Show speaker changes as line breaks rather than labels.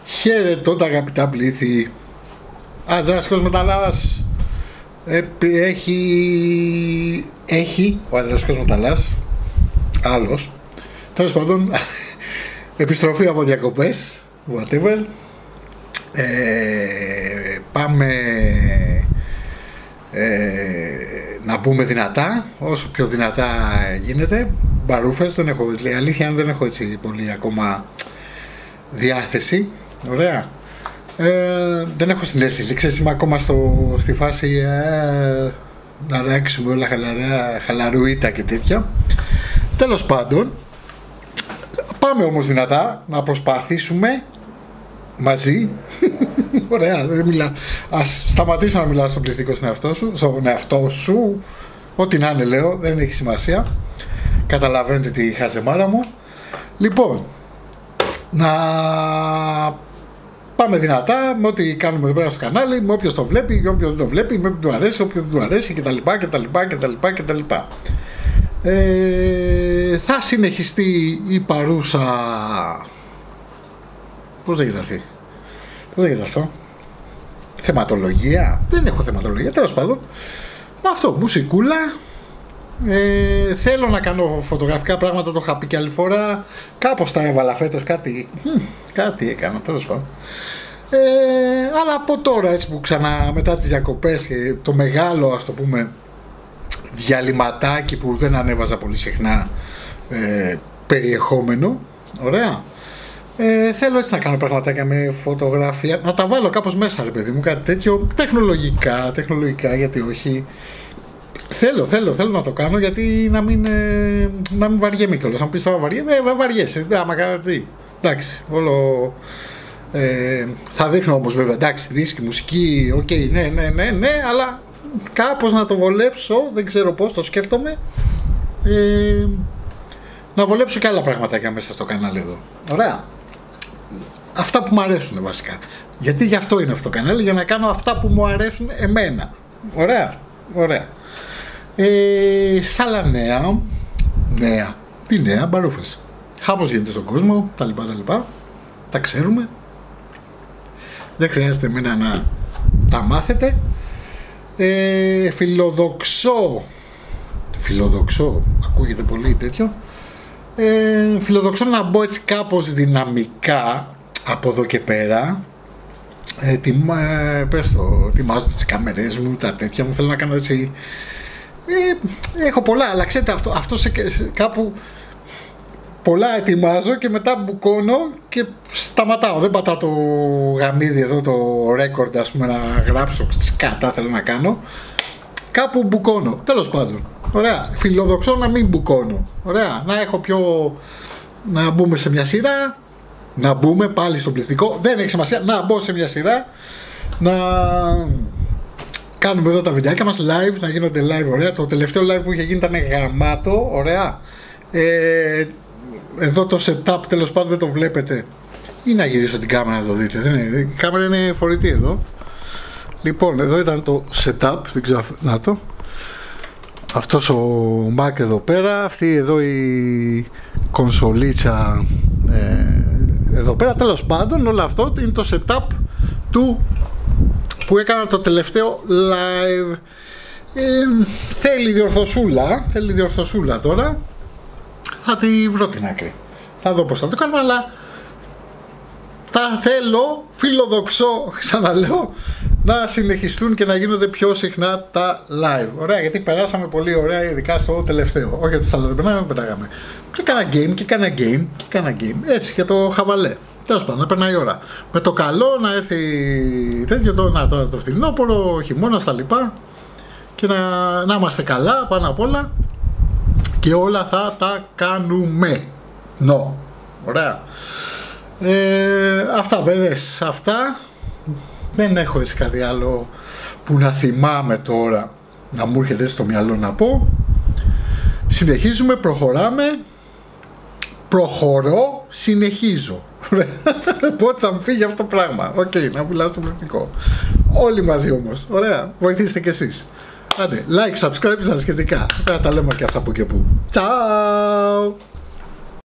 Χαίρετο τα αγαπητά πλήθη. Αντράσικος Μεταλλάς έχει ο Αντράσικος Μεταλλάς άλλος. Τέλος πάντων, επιστροφή από διακοπές, whatever. Πάμε να μπούμε δυνατά, όσο πιο δυνατά γίνεται. Μπαρούφες, δεν έχω, αλήθεια δεν έχω έτσι πολύ ακόμα διάθεση. Ωραία. Δεν έχω συνέλθει, ξέρεις, είμαι ακόμα στη φάση να ράξουμε όλα χαλαρουίτα και τέτοια. Τέλος πάντων, πάμε όμως δυνατά να προσπαθήσουμε μαζί. Ωραία, δεν μιλά. Ας σταματήσω να μιλάω στον πληθυντικό στον εαυτό σου. Ό,τι να είναι λέω, δεν έχει σημασία. Καταλαβαίνετε τη χαζεμάρα μου. Λοιπόν, να πάμε δυνατά με ό,τι κάνουμε εδώ πέρα στο κανάλι, με όποιος το βλέπει, με όποιος δεν το βλέπει, με όποιον του αρέσει, όποιον δεν του αρέσει κτλ. Θα συνεχιστεί η παρούσα. Πώς δεν γίνεται αυτό? Θεματολογία? Δεν έχω θεματολογία, τέλος πάντων. Με αυτό, μουσικούλα. Θέλω να κάνω φωτογραφικά πράγματα, το είχα πει και άλλη φορά. Κάπως τα έβαλα φέτος, κάτι έκανα, τέλος πάντων. Αλλά από τώρα, έτσι που ξανά μετά τις διακοπές και το μεγάλο, ας το πούμε, διαλυματάκι που δεν ανέβαζα πολύ συχνά περιεχόμενο, ωραία, θέλω έτσι να κάνω πραγματάκια με φωτογραφία, να τα βάλω κάπως μέσα, ρε παιδί μου, κάτι τέτοιο, τεχνολογικά, γιατί όχι. Θέλω να το κάνω, γιατί να μην βαριέμαι κιόλας. Αν πεις τώρα βαριέσαι, άμα κάνω τι. Εντάξει, όλο. Θα δείχνω όμως βέβαια, εντάξει, δίσκη, μουσική, οκ, ναι, αλλά κάπως να το βολέψω, δεν ξέρω πώς, το σκέφτομαι. Να βολέψω και άλλα πραγματάκια μέσα στο κανάλι εδώ. Ωραία. Αυτά που μου αρέσουν βασικά. Γιατί γι' αυτό είναι αυτό το κανάλι, για να κάνω αυτά που μου αρέσουν εμένα. Ωραία. Σ' άλλα νέα. Τι νέα? Μπαρούφες. Χάμος γίνεται στον κόσμο, τα λοιπά. Τα ξέρουμε. Δεν χρειάζεται εμένα να τα μάθετε. Φιλοδοξώ, ακούγεται πολύ τέτοιο. Φιλοδοξώ να μπω έτσι κάπως δυναμικά από εδώ και πέρα. Ετοιμάζω τις κάμερες μου, τα τέτοια μου, θέλω να κάνω έτσι. Έχω πολλά, αλλά ξέρετε, αυτό κάπου πολλά ετοιμάζω και μετά μπουκώνω και σταματάω. Δεν πατάω το γαμίδι εδώ, το record, ας πούμε, να γράψω σκάτα θέλω να κάνω. Κάπου μπουκώνω, τέλος πάντων. Ωραία, φιλοδοξώ να μην μπουκώνω. Ωραία, να έχω να μπούμε σε μια σειρά, να μπούμε πάλι στον πληθυντικό, δεν έχει σημασία, να μπω σε μια σειρά, να κάνουμε εδώ τα βιντεάκια μας live, να γίνονται live, ωραία. Το τελευταίο live που είχε γίνει ήταν γαμάτο, ωραία. Εδώ το setup τέλος πάντων δεν το βλέπετε, ή να γυρίσω την κάμερα να το δείτε, η κάμερα είναι φορητή εδώ. Λοιπόν, εδώ ήταν το setup, δεν ξέρω, να το. Αυτός ο Mac εδώ πέρα, αυτή εδώ η κονσολίτσα εδώ πέρα, τέλος πάντων όλο αυτό είναι το setup που έκανα το τελευταίο live. Θέλει διορθωσούλα τώρα, θα τη βρω την άκρη, θα δω πως θα το κάνουμε, αλλά φιλοδοξώ, ξαναλέω, να συνεχιστούν και να γίνονται πιο συχνά τα live. Ωραία, γιατί περάσαμε πολύ ωραία, ειδικά στο τελευταίο. Όχι ότι στα άλλα δεν περνάγαμε. Και κάνα game. Έτσι και το χαβαλέ. Τέλος πάντων, να περνάει η ώρα. Με το καλό να έρθει τέτοιο, τώρα το φθινόπωρο, χειμώνα στα λοιπά. Και να είμαστε καλά πάνω απ' όλα. Και όλα θα τα κάνουμε. Ωραία. Αυτά παιδες, αυτά. Δεν έχω έτσι κάτι άλλο που να θυμάμαι τώρα να μου έρχεται στο μυαλό να πω. Συνεχίζουμε, συνεχίζω. Πότε θα μου φύγει αυτό το πράγμα? Να μιλάω στο πληθυντικό. Όλοι μαζί όμως, ωραία, βοηθήστε κι εσείς. Άντε, like, subscribe στα σχετικά. Πέρα τα λέμε και αυτά που και που. Ciao.